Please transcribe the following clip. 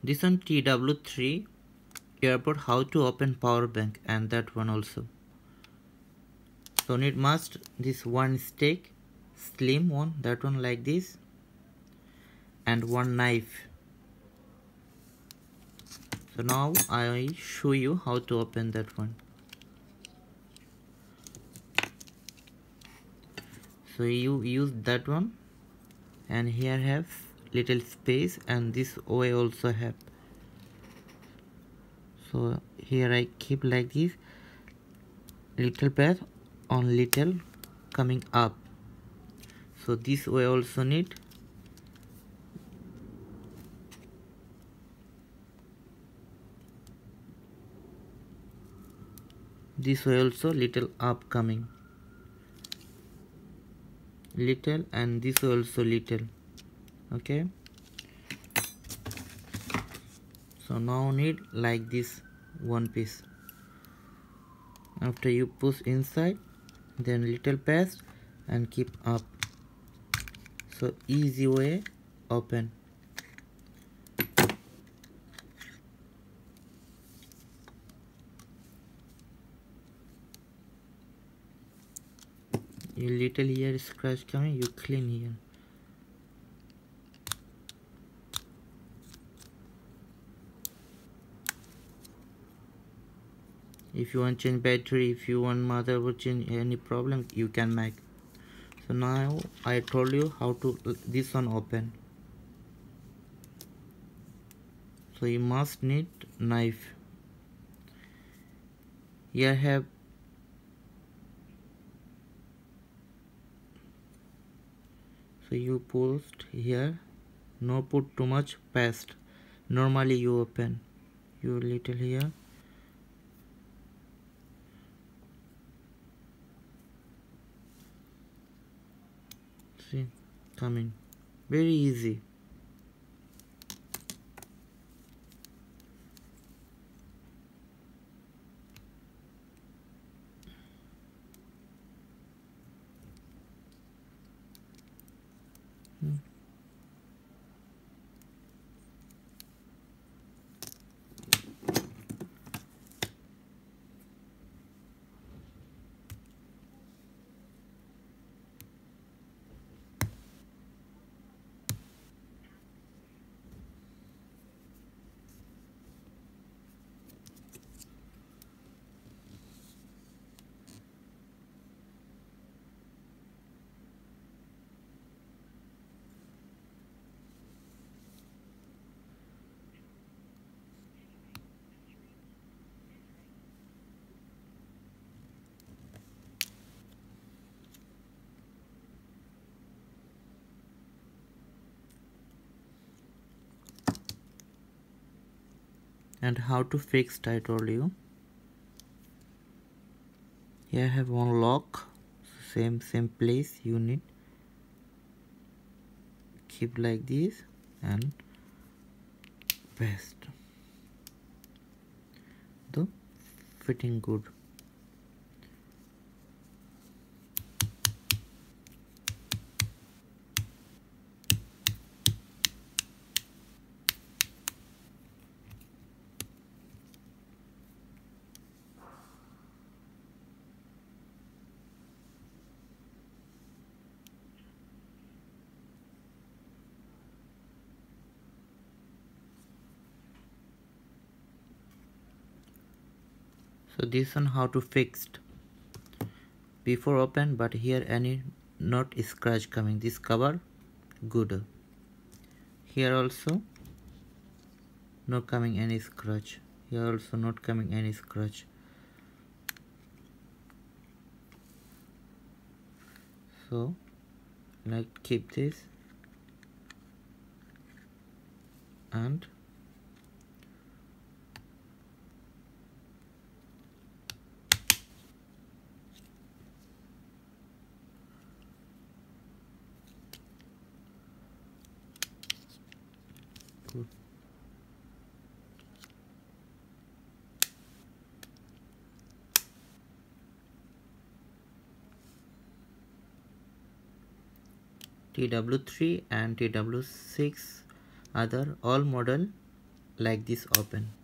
This one TW3 airport, how to open power bank, and that one also. So need must this one stick, slim one, that one like this, and one knife. So now I show you how to open that one. So you use that one, and here have little space, and this way also have. So here I keep like this, little path on little coming up. So this way also need. This way also little up coming, little, and this way also little. Okay, so now need like this one piece. After you push inside, then little pass and keep up. So easy way open. You little here scratch coming, you clean here. If you want change battery, if you want motherboard change, any problem you can make. So now I told you how to this one open. So you must need knife. Here have so you post here, no put too much paste. Normally you open, you little here. See, coming, very easy. And how to fix it, I told you. Here I have one lock, same place you need. Keep like this and paste. The fitting good. So this one how to fixed. Before open, but here any not scratch coming. This cover good. Here also not coming any scratch. Here also not coming any scratch. So like keep this and good. TW3 and TW6 other all model like this open.